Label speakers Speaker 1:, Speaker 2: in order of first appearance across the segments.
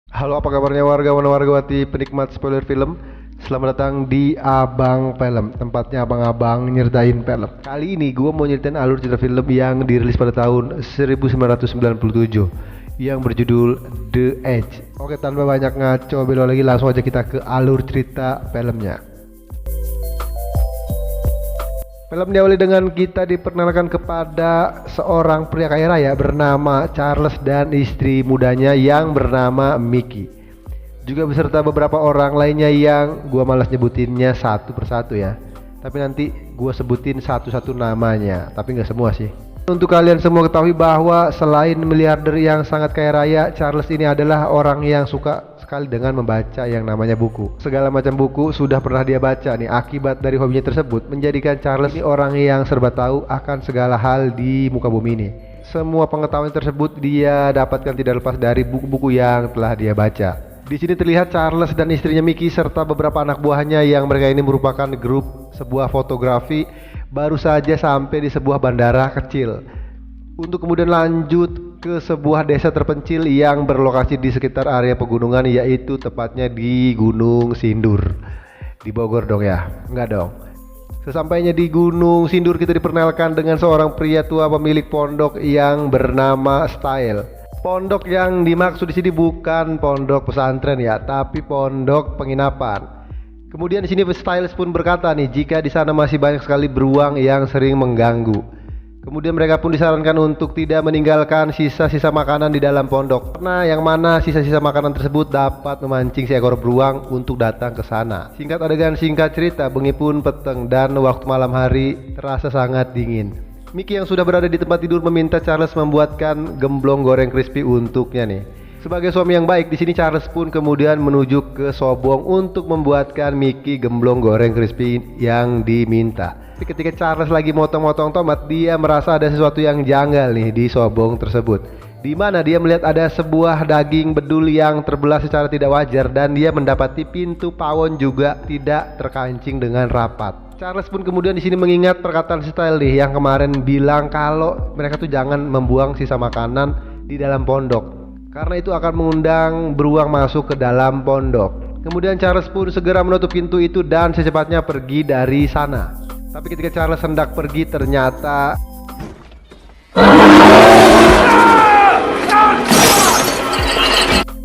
Speaker 1: Halo, apa kabarnya warga-wargawati penikmat spoiler film? Selamat datang di Abang Film, tempatnya abang-abang nyertain film. Kali ini gue mau nyeritain alur cerita film yang dirilis pada tahun 1997 yang berjudul The Edge. Oke, tanpa banyak ngaco belo lagi, langsung aja kita ke alur cerita filmnya. Film diawali dengan kita diperkenalkan kepada seorang pria kaya raya bernama Charles dan istri mudanya yang bernama Mickey. Juga beserta beberapa orang lainnya yang gua malas nyebutinnya satu persatu ya. Tapi nanti gua sebutin satu-satu namanya, tapi nggak semua sih. Untuk kalian semua ketahui bahwa selain miliarder yang sangat kaya raya, Charles ini adalah orang yang suka sekali dengan membaca yang namanya buku. Segala macam buku sudah pernah dia baca nih. Akibat dari hobinya tersebut menjadikan Charles ini orang yang serba tahu akan segala hal di muka bumi ini. Semua pengetahuan tersebut dia dapatkan tidak lepas dari buku-buku yang telah dia baca. Di sini terlihat Charles dan istrinya Mickey serta beberapa anak buahnya yang mereka ini merupakan grup sebuah fotografi baru saja sampai di sebuah bandara kecil untuk kemudian lanjut ke sebuah desa terpencil yang berlokasi di sekitar area pegunungan, yaitu tepatnya di Gunung Sindur. Di Bogor dong ya? Enggak dong. Sesampainya di Gunung Sindur kita diperkenalkan dengan seorang pria tua pemilik pondok yang bernama Style. Pondok yang dimaksud di sini bukan pondok pesantren ya, tapi pondok penginapan. Kemudian di sini Styles pun berkata nih, jika di sana masih banyak sekali beruang yang sering mengganggu. Kemudian mereka pun disarankan untuk tidak meninggalkan sisa-sisa makanan di dalam pondok, karena yang mana sisa-sisa makanan tersebut dapat memancing seekor beruang untuk datang ke sana. Singkat adegan singkat cerita, bengi pun peteng dan waktu malam hari terasa sangat dingin. Mickey yang sudah berada di tempat tidur meminta Charles membuatkan gemblong goreng crispy untuknya nih. Sebagai suami yang baik, di sini Charles pun kemudian menuju ke Sobong untuk membuatkan Mickey gemblong goreng crispy yang diminta. Tapi ketika Charles lagi motong-motong tomat, dia merasa ada sesuatu yang janggal nih di Sobong tersebut, di mana dia melihat ada sebuah daging bedul yang terbelah secara tidak wajar dan dia mendapati pintu pawon juga tidak terkancing dengan rapat. Charles pun kemudian di sini mengingat perkataan Style nih yang kemarin bilang kalau mereka tuh jangan membuang sisa makanan di dalam pondok, karena itu akan mengundang beruang masuk ke dalam pondok. Kemudian Charles pun segera menutup pintu itu dan secepatnya pergi dari sana. Tapi ketika Charles hendak pergi, ternyata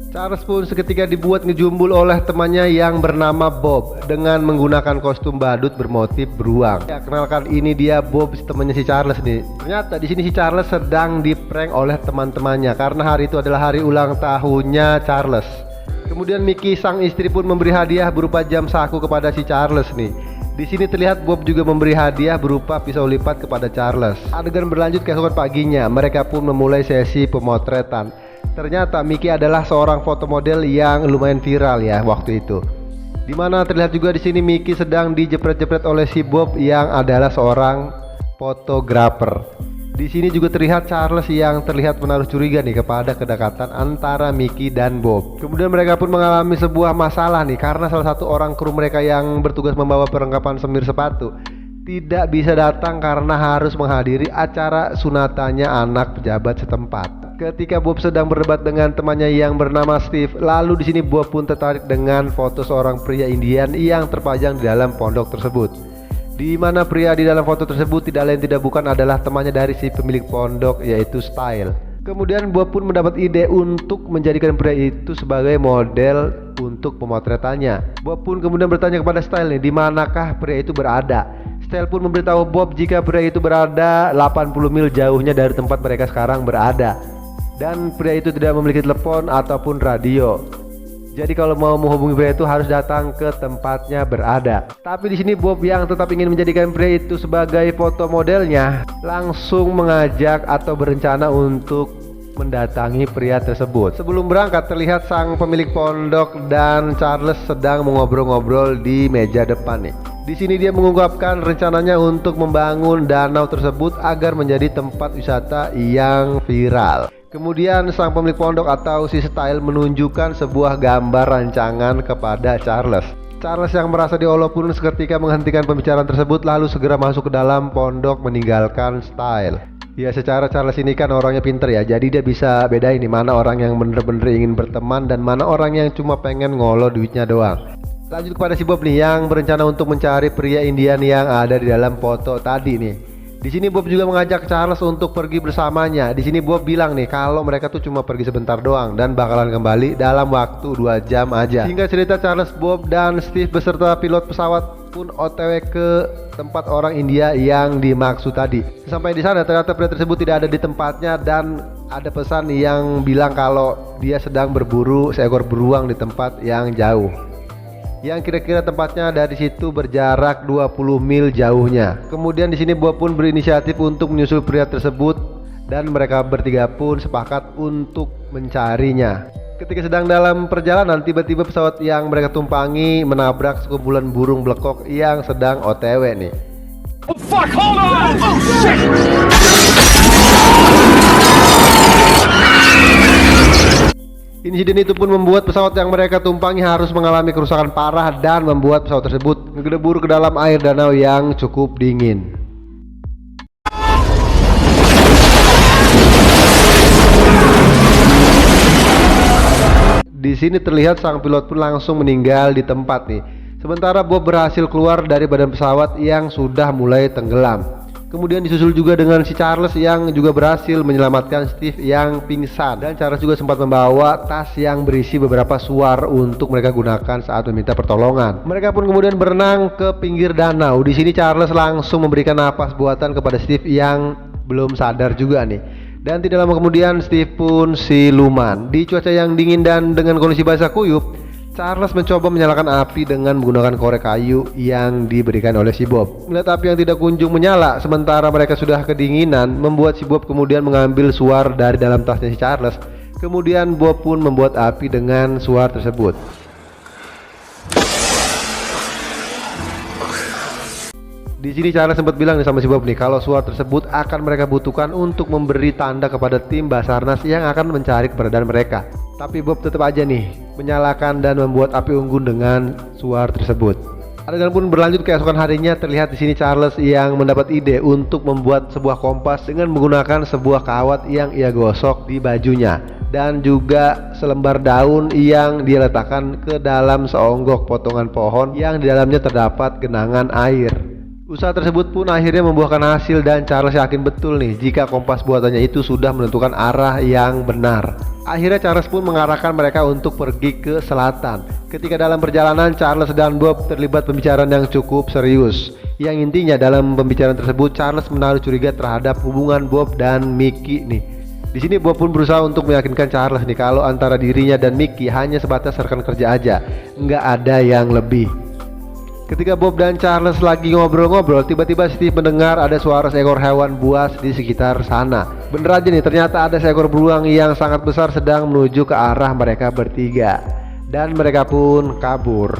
Speaker 1: Charles pun seketika dibuat ngejumbul oleh temannya yang bernama Bob dengan menggunakan kostum badut bermotif beruang. Ya, kenalkan, ini dia Bob, temannya si Charles nih. Ternyata di sini si Charles sedang diprank oleh teman-temannya karena hari itu adalah hari ulang tahunnya Charles. Kemudian Mickey sang istri pun memberi hadiah berupa jam saku kepada si Charles nih. Di sini terlihat Bob juga memberi hadiah berupa pisau lipat kepada Charles. Adegan berlanjut keesokan paginya, mereka pun memulai sesi pemotretan. Ternyata Mickey adalah seorang fotomodel yang lumayan viral ya waktu itu. Dimana terlihat juga di sini Mickey sedang dijepret-jepret oleh si Bob yang adalah seorang fotografer. Di sini juga terlihat Charles yang terlihat menaruh curiga nih kepada kedekatan antara Mickey dan Bob. Kemudian mereka pun mengalami sebuah masalah nih karena salah satu orang kru mereka yang bertugas membawa perlengkapan semir sepatu tidak bisa datang karena harus menghadiri acara sunatannya anak pejabat setempat. Ketika Bob sedang berdebat dengan temannya yang bernama Steve, lalu di sini Bob pun tertarik dengan foto seorang pria Indian yang terpajang di dalam pondok tersebut. Di mana pria di dalam foto tersebut tidak lain tidak bukan adalah temannya dari si pemilik pondok, yaitu Style. Kemudian Bob pun mendapat ide untuk menjadikan pria itu sebagai model untuk pemotretannya. Bob pun kemudian bertanya kepada Style nih, di manakah pria itu berada. Style pun memberitahu Bob jika pria itu berada 80 mil jauhnya dari tempat mereka sekarang berada. Dan pria itu tidak memiliki telepon ataupun radio. Jadi kalau mau menghubungi pria itu harus datang ke tempatnya berada. Tapi di sini Bob yang tetap ingin menjadikan pria itu sebagai foto modelnya langsung mengajak atau berencana untuk mendatangi pria tersebut. Sebelum berangkat terlihat sang pemilik pondok dan Charles sedang mengobrol-ngobrol di meja depan nih. Di sini dia mengungkapkan rencananya untuk membangun danau tersebut agar menjadi tempat wisata yang viral. Kemudian sang pemilik pondok atau si Style menunjukkan sebuah gambar rancangan kepada Charles. Charles yang merasa diolok pun seketika menghentikan pembicaraan tersebut lalu segera masuk ke dalam pondok meninggalkan Style. Ya secara Charles ini kan orangnya pinter ya, jadi dia bisa bedain nih mana orang yang bener-bener ingin berteman dan mana orang yang cuma pengen ngolo duitnya doang. Lanjut kepada si Bob nih yang berencana untuk mencari pria Indian yang ada di dalam foto tadi nih. Di sini Bob juga mengajak Charles untuk pergi bersamanya. Di sini Bob bilang nih kalau mereka tuh cuma pergi sebentar doang dan bakalan kembali dalam waktu 2 jam aja. Hingga cerita Charles, Bob dan Steve beserta pilot pesawat pun OTW ke tempat orang India yang dimaksud tadi. Sampai di sana ternyata pria tersebut tidak ada di tempatnya dan ada pesan yang bilang kalau dia sedang berburu seekor beruang di tempat yang jauh. Yang kira-kira tempatnya dari situ berjarak 20 mil jauhnya. Kemudian di sini Bob pun berinisiatif untuk menyusul pria tersebut dan mereka bertiga pun sepakat untuk mencarinya. Ketika sedang dalam perjalanan, tiba-tiba pesawat yang mereka tumpangi menabrak sekumpulan burung blekok yang sedang OTW nih.
Speaker 2: Oh fuck, hold on! Oh shit!
Speaker 1: Insiden itu pun membuat pesawat yang mereka tumpangi harus mengalami kerusakan parah dan membuat pesawat tersebut ngedebur ke dalam air danau yang cukup dingin. Di sini terlihat sang pilot pun langsung meninggal di tempat nih. Sementara Bob berhasil keluar dari badan pesawat yang sudah mulai tenggelam. Kemudian disusul juga dengan si Charles yang juga berhasil menyelamatkan Steve yang pingsan. Dan Charles juga sempat membawa tas yang berisi beberapa suar untuk mereka gunakan saat meminta pertolongan. Mereka pun kemudian berenang ke pinggir danau. Di sini Charles langsung memberikan napas buatan kepada Steve yang belum sadar juga nih. Dan tidak lama kemudian Steve pun siluman. Di cuaca yang dingin dan dengan kondisi basah kuyup, Charles mencoba menyalakan api dengan menggunakan korek kayu yang diberikan oleh si Bob. Melihat api yang tidak kunjung menyala sementara mereka sudah kedinginan, membuat si Bob kemudian mengambil suar dari dalam tasnya si Charles. Kemudian Bob pun membuat api dengan suar tersebut. Di sini Charles sempat bilang nih sama si Bob nih kalau suar tersebut akan mereka butuhkan untuk memberi tanda kepada tim Basarnas yang akan mencari keberadaan mereka. Tapi Bob tetap aja nih menyalakan dan membuat api unggun dengan suar tersebut. Adegan pun berlanjut keesokan harinya. Terlihat di sini Charles yang mendapat ide untuk membuat sebuah kompas dengan menggunakan sebuah kawat yang ia gosok di bajunya dan juga selembar daun yang dia letakkan ke dalam seonggok potongan pohon yang di dalamnya terdapat genangan air. Usaha tersebut pun akhirnya membuahkan hasil dan Charles yakin betul nih jika kompas buatannya itu sudah menentukan arah yang benar. Akhirnya Charles pun mengarahkan mereka untuk pergi ke selatan. Ketika dalam perjalanan Charles dan Bob terlibat pembicaraan yang cukup serius. Yang intinya dalam pembicaraan tersebut Charles menaruh curiga terhadap hubungan Bob dan Mickey nih. Di sini Bob pun berusaha untuk meyakinkan Charles nih kalau antara dirinya dan Mickey hanya sebatas rekan kerja aja, nggak ada yang lebih. Ketika Bob dan Charles lagi ngobrol-ngobrol, tiba-tiba Steve mendengar ada suara seekor hewan buas di sekitar sana. Bener aja nih, ternyata ada seekor beruang yang sangat besar sedang menuju ke arah mereka bertiga. Dan mereka pun kabur.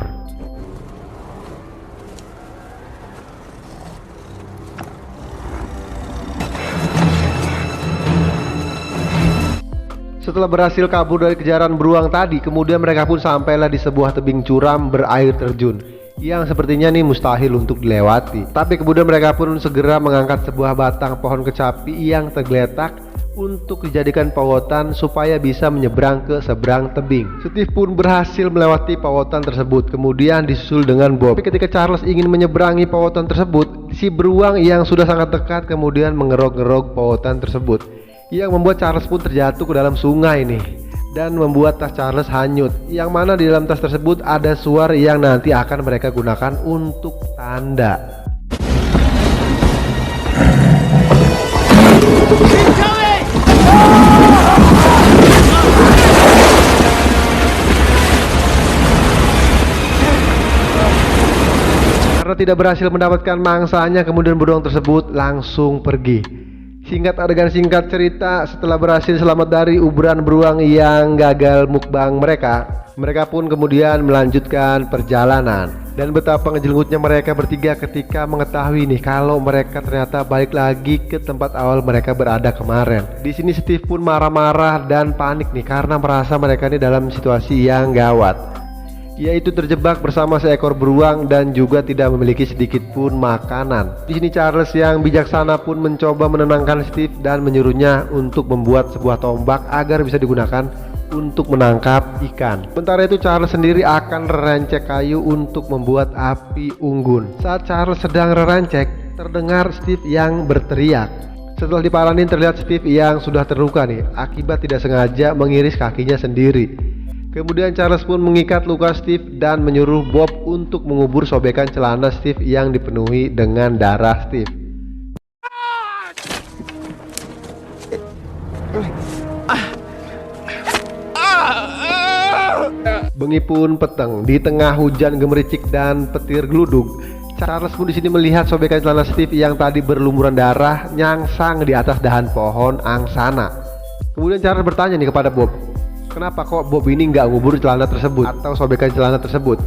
Speaker 1: Setelah berhasil kabur dari kejaran beruang tadi, kemudian mereka pun sampailah di sebuah tebing curam berair terjun yang sepertinya nih mustahil untuk dilewati. Tapi kemudian mereka pun segera mengangkat sebuah batang pohon kecapi yang tergeletak untuk dijadikan pawotan supaya bisa menyeberang ke seberang tebing. Steve pun berhasil melewati pawotan tersebut, kemudian disusul dengan Bob. Tapi ketika Charles ingin menyeberangi pawotan tersebut, si beruang yang sudah sangat dekat kemudian mengerok-ngerok pawotan tersebut, yang membuat Charles pun terjatuh ke dalam sungai nih dan membuat tas Charles hanyut, yang mana di dalam tas tersebut ada suar yang nanti akan mereka gunakan untuk tanda. Karena tidak berhasil mendapatkan mangsanya, kemudian beruang tersebut langsung pergi. Singkat adegan singkat cerita, setelah berhasil selamat dari uburan beruang yang gagal mukbang mereka pun kemudian melanjutkan perjalanan. Dan betapa ngejelengutnya mereka bertiga ketika mengetahui nih kalau mereka ternyata balik lagi ke tempat awal mereka berada kemarin. Di sini Steve pun marah-marah dan panik nih karena merasa mereka ini dalam situasi yang gawat. yaitu terjebak bersama seekor beruang dan juga tidak memiliki sedikit pun makanan. Di sini Charles yang bijaksana pun mencoba menenangkan Steve dan menyuruhnya untuk membuat sebuah tombak agar bisa digunakan untuk menangkap ikan. Sementara itu Charles sendiri akan rencek kayu untuk membuat api unggun. Saat Charles sedang rencek, terdengar Steve yang berteriak. Setelah diparanin terlihat Steve yang sudah terluka nih akibat tidak sengaja mengiris kakinya sendiri. Kemudian Charles pun mengikat luka Steve dan menyuruh Bob untuk mengubur sobekan celana Steve yang dipenuhi dengan darah Steve. Bengi pun peteng, di tengah hujan gemericik dan petir geludug, Charles pun di sini melihat sobekan celana Steve yang tadi berlumuran darah nyangsang di atas dahan pohon angsana. Kemudian Charles bertanya nih kepada Bob, kenapa kok Bob ini nggak ngubur celana tersebut atau sobekan celana tersebut?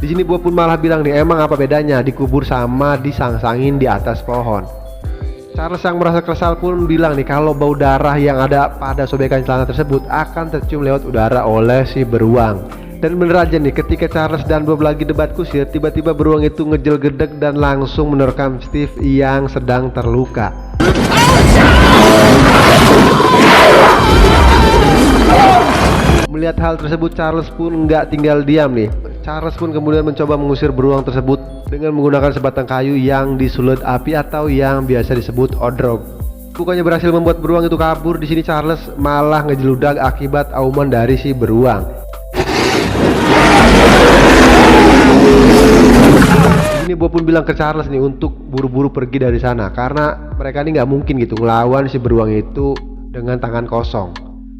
Speaker 1: Di sini Bob pun malah bilang nih, emang apa bedanya dikubur sama disangsangin di atas pohon? Charles yang merasa kesal pun bilang nih kalau bau darah yang ada pada sobekan celana tersebut akan tercium lewat udara oleh si beruang. Dan bener aja nih, ketika Charles dan Bob lagi debat kusir, tiba-tiba beruang itu ngejel-gedek dan langsung menerkam Steve yang sedang terluka. Melihat hal tersebut, Charles pun nggak tinggal diam nih. Charles pun kemudian mencoba mengusir beruang tersebut dengan menggunakan sebatang kayu yang disulut api atau yang biasa disebut odrog. Bukannya berhasil membuat beruang itu kabur, di sini Charles malah ngejeludak akibat auman dari si beruang. Ini Bob pun bilang ke Charles nih untuk buru-buru pergi dari sana karena mereka ini nggak mungkin gitu ngelawan si beruang itu dengan tangan kosong.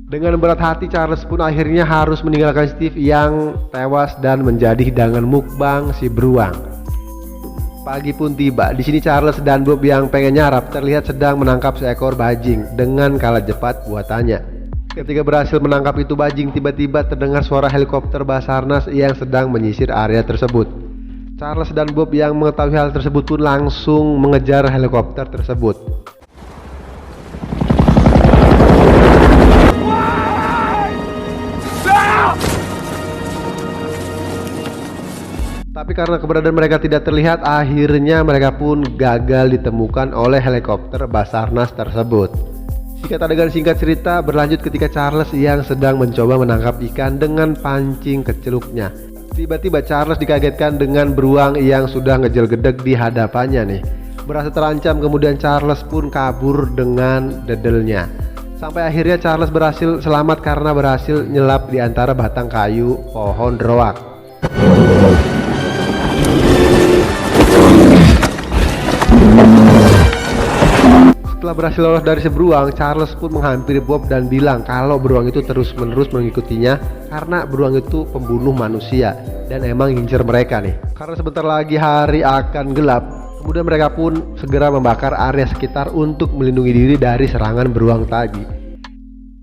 Speaker 1: Dengan berat hati Charles pun akhirnya harus meninggalkan Steve yang tewas dan menjadi hidangan mukbang si beruang. Pagi pun tiba. Di sini Charles dan Bob yang pengen nyarap terlihat sedang menangkap seekor bajing dengan kalah cepat buatannya. Ketika berhasil menangkap itu bajing, tiba-tiba terdengar suara helikopter Basarnas yang sedang menyisir area tersebut. Charles dan Bob yang mengetahui hal tersebut pun langsung mengejar helikopter tersebut. Tapi karena keberadaan mereka tidak terlihat, akhirnya mereka pun gagal ditemukan oleh helikopter Basarnas tersebut. Singkat adegan singkat cerita berlanjut ketika Charles yang sedang mencoba menangkap ikan dengan pancing keceluknya. Tiba-tiba Charles dikagetkan dengan beruang yang sudah ngejel-gedeg di hadapannya nih. Merasa terancam, kemudian Charles pun kabur dengan dedelnya. Sampai akhirnya Charles berhasil selamat karena berhasil nyelap di antara batang kayu pohon droak. Setelah berhasil lolos dari si beruang, Charles pun menghampiri Bob dan bilang kalau beruang itu terus-menerus mengikutinya karena beruang itu pembunuh manusia dan emang ngincer mereka nih. Karena sebentar lagi hari akan gelap, kemudian mereka pun segera membakar area sekitar untuk melindungi diri dari serangan beruang tadi.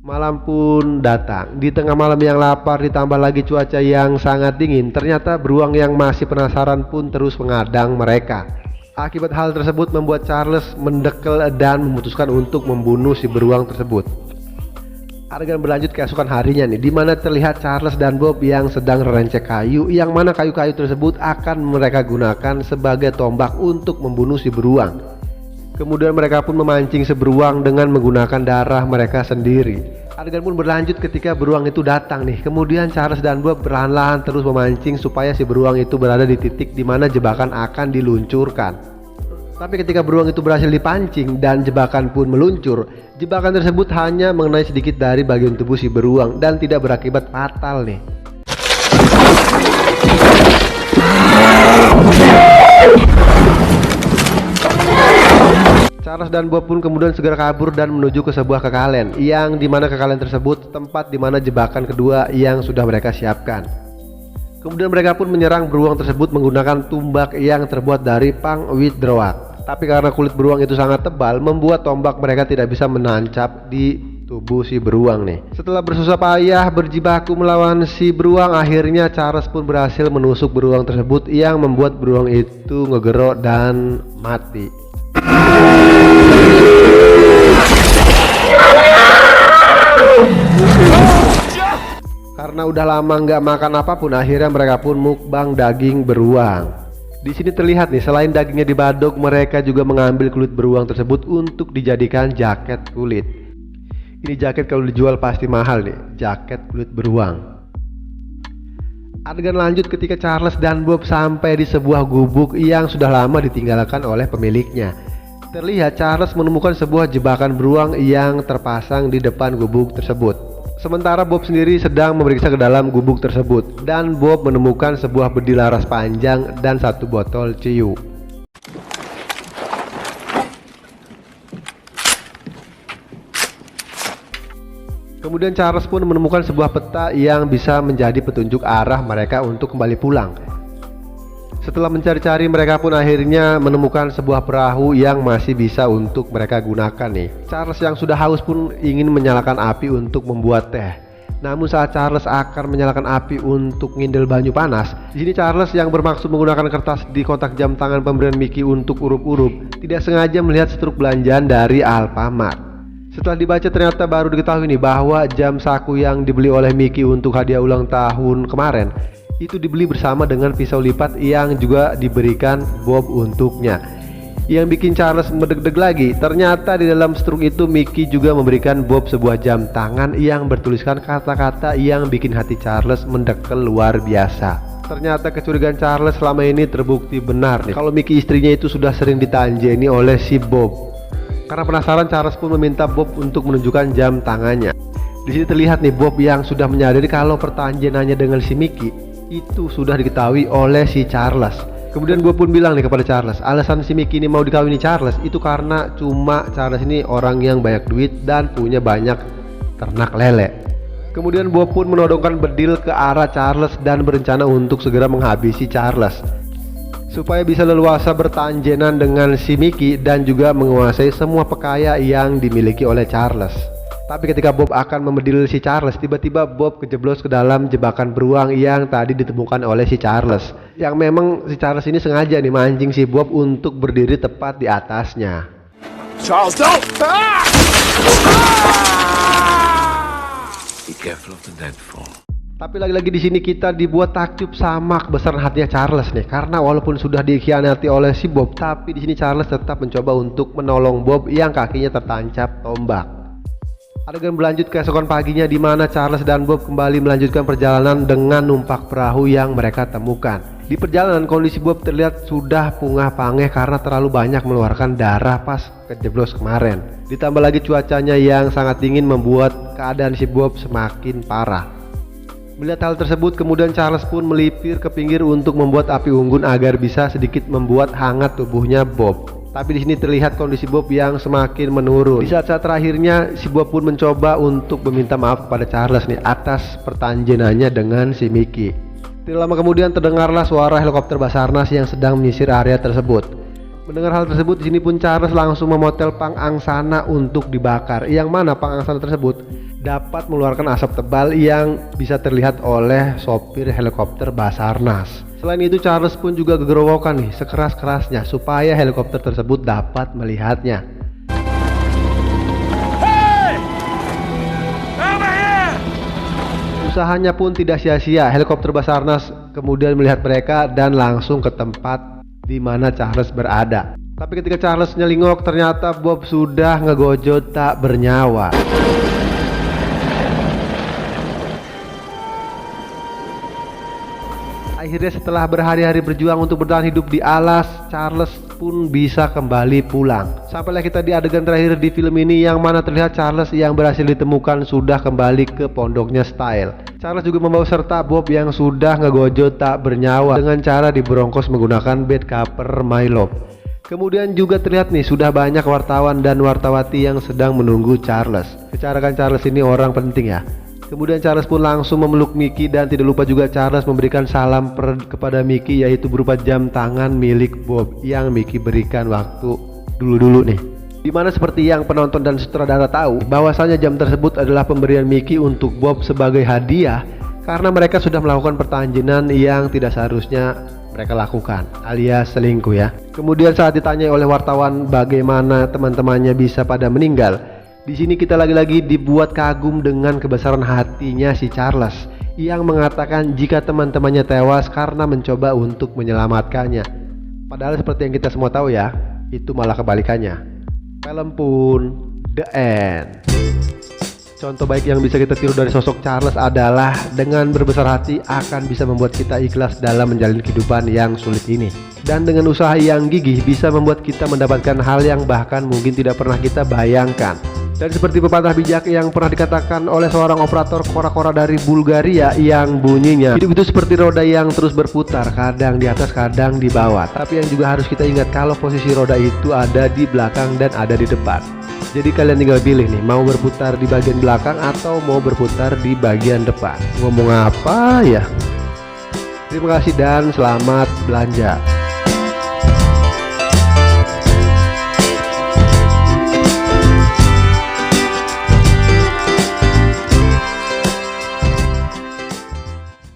Speaker 1: Malam pun datang. Di tengah malam yang lapar ditambah lagi cuaca yang sangat dingin, ternyata beruang yang masih penasaran pun terus mengadang mereka. Akibat hal tersebut membuat Charles mendekel dan memutuskan untuk membunuh si beruang tersebut. Adegan berlanjut keesokan harinya nih, dimana terlihat Charles dan Bob yang sedang rencek kayu, yang mana kayu-kayu tersebut akan mereka gunakan sebagai tombak untuk membunuh si beruang. Kemudian mereka pun memancing si beruang dengan menggunakan darah mereka sendiri. Adegan pun berlanjut ketika beruang itu datang nih. Kemudian Charles dan Bob perlahan-lahan terus memancing supaya si beruang itu berada di titik di mana jebakan akan diluncurkan. Tapi ketika beruang itu berhasil dipancing dan jebakan pun meluncur, jebakan tersebut hanya mengenai sedikit dari bagian tubuh si beruang dan tidak berakibat fatal nih. Charles dan Bob pun kemudian segera kabur dan menuju ke sebuah kekalen, yang dimana kekalen tersebut tempat dimana jebakan kedua yang sudah mereka siapkan. Kemudian mereka pun menyerang beruang tersebut menggunakan tumbak yang terbuat dari pangwit droak. Tapi karena kulit beruang itu sangat tebal, membuat tombak mereka tidak bisa menancap di tubuh si beruang nih. Setelah bersusah payah berjibaku melawan si beruang, akhirnya Charles pun berhasil menusuk beruang tersebut yang membuat beruang itu ngegerok dan mati. Karena udah lama nggak makan apapun, akhirnya mereka pun mukbang daging beruang. Di sini terlihat nih, selain dagingnya dibadok, mereka juga mengambil kulit beruang tersebut untuk dijadikan jaket kulit. Ini jaket kalau dijual pasti mahal nih, jaket kulit beruang. Adegan lanjut ketika Charles dan Bob sampai di sebuah gubuk yang sudah lama ditinggalkan oleh pemiliknya. Terlihat Charles menemukan sebuah jebakan beruang yang terpasang di depan gubuk tersebut. Sementara Bob sendiri sedang memeriksa ke dalam gubuk tersebut, dan Bob menemukan sebuah bedil laras panjang dan satu botol ciu. Kemudian Charles pun menemukan sebuah peta yang bisa menjadi petunjuk arah mereka untuk kembali pulang. Setelah mencari-cari, mereka pun akhirnya menemukan sebuah perahu yang masih bisa untuk mereka gunakan nih. Charles yang sudah haus pun ingin menyalakan api untuk membuat teh. Namun saat Charles akan menyalakan api untuk ngindel banyu panas, di sini Charles yang bermaksud menggunakan kertas di kotak jam tangan pemberian Mickey untuk urup-urup tidak sengaja melihat struk belanjaan dari Alfamart. Setelah dibaca ternyata baru diketahui nih bahwa jam saku yang dibeli oleh Mickey untuk hadiah ulang tahun kemarin itu dibeli bersama dengan pisau lipat yang juga diberikan Bob untuknya. Yang bikin Charles mendeg-deg lagi, ternyata di dalam struk itu Mickey juga memberikan Bob sebuah jam tangan yang bertuliskan kata-kata yang bikin hati Charles mendekel luar biasa. Ternyata kecurigaan Charles selama ini terbukti benar nih, kalau Mickey istrinya itu sudah sering ditanjeni oleh si Bob. Karena penasaran, Charles pun meminta Bob untuk menunjukkan jam tangannya. Di sini terlihat nih Bob yang sudah menyadari kalau pertanjenannya dengan si Mickey itu sudah diketahui oleh si Charles. Kemudian Bob pun bilang nih kepada Charles, alasan si Mickey ini mau dikawini Charles itu karena cuma Charles ini orang yang banyak duit dan punya banyak ternak lele. Kemudian Bob pun menodongkan bedil ke arah Charles dan berencana untuk segera menghabisi Charles, supaya bisa leluasa bertanjenan dengan si Mickey dan juga menguasai semua pekaya yang dimiliki oleh Charles. Tapi ketika Bob akan membedil si Charles, tiba-tiba Bob kejeblos ke dalam jebakan beruang yang tadi ditemukan oleh si Charles. Yang memang si Charles ini sengaja nih mancing si Bob untuk berdiri tepat di atasnya.
Speaker 2: Charles, don't! Be careful of the deadfall.
Speaker 1: Tapi lagi-lagi di sini kita dibuat takjub sama kebesaran hatinya Charles nih, karena walaupun sudah dikhianati oleh si Bob, tapi di sini Charles tetap mencoba untuk menolong Bob yang kakinya tertancap tombak. Adegan berlanjut keesokan paginya, di mana Charles dan Bob kembali melanjutkan perjalanan dengan numpak perahu yang mereka temukan. Di perjalanan kondisi Bob terlihat sudah pungah-pangeh karena terlalu banyak mengeluarkan darah pas kejeblos kemarin. Ditambah lagi cuacanya yang sangat dingin membuat keadaan si Bob semakin parah. Melihat hal tersebut, kemudian Charles pun melipir ke pinggir untuk membuat api unggun agar bisa sedikit membuat hangat tubuhnya Bob. Tapi di sini terlihat kondisi Bob yang semakin menurun. Di saat-saat terakhirnya, si Bob pun mencoba untuk meminta maaf kepada Charles nih atas pertanjenannya dengan si Mickey. Tidak lama kemudian terdengarlah suara helikopter Basarnas yang sedang menyisir area tersebut. Mendengar hal tersebut, di sini pun Charles langsung memotel pang angsana untuk dibakar. Yang mana pang angsana tersebut dapat mengeluarkan asap tebal yang bisa terlihat oleh sopir helikopter Basarnas. Selain itu, Charles pun juga gegerowokan nih sekeras-kerasnya supaya helikopter tersebut dapat melihatnya.
Speaker 2: Hey! Over here!
Speaker 1: Usahanya pun tidak sia-sia. Helikopter Basarnas kemudian melihat mereka dan langsung ke tempat di mana Charles berada. Tapi ketika Charles nyelingok, ternyata Bob sudah ngegojot tak bernyawa. Akhirnya setelah berhari-hari berjuang untuk bertahan hidup di alas, Charles pun bisa kembali pulang. Sampailah kita di adegan terakhir di film ini, yang mana terlihat Charles yang berhasil ditemukan sudah kembali ke pondoknya Style. Charles juga membawa serta Bob yang sudah ngegojot tak bernyawa dengan cara diberongkos menggunakan bed cover Milo. Kemudian juga terlihat nih sudah banyak wartawan dan wartawati yang sedang menunggu Charles. Secara kan Charles ini orang penting ya. Kemudian Charles pun langsung memeluk Mickey, dan tidak lupa juga Charles memberikan salam kepada Mickey, yaitu berupa jam tangan milik Bob yang Mickey berikan waktu dulu-dulu nih. Dimana seperti yang penonton dan sutradara tahu, bahwasanya jam tersebut adalah pemberian Mickey untuk Bob sebagai hadiah karena mereka sudah melakukan pertanjenan yang tidak seharusnya mereka lakukan, alias selingkuh ya. Kemudian saat ditanya oleh wartawan bagaimana teman-temannya bisa pada meninggal, di sini kita lagi-lagi dibuat kagum dengan kebesaran hatinya si Charles yang mengatakan jika teman-temannya tewas karena mencoba untuk menyelamatkannya. Padahal seperti yang kita semua tahu ya, itu malah kebalikannya. Film pun the end. Contoh baik yang bisa kita tiru dari sosok Charles adalah dengan berbesar hati akan bisa membuat kita ikhlas dalam menjalani kehidupan yang sulit ini. Dan dengan usaha yang gigih bisa membuat kita mendapatkan hal yang bahkan mungkin tidak pernah kita bayangkan. Dan seperti pepatah bijak yang pernah dikatakan oleh seorang operator kora-kora dari Bulgaria yang bunyinya, hidup itu seperti roda yang terus berputar, kadang di atas kadang di bawah. Tapi yang juga harus kita ingat kalau posisi roda itu ada di belakang dan ada di depan. Jadi kalian tinggal pilih nih, mau berputar di bagian belakang atau mau berputar di bagian depan. Ngomong apa ya? Terima kasih dan selamat belanja.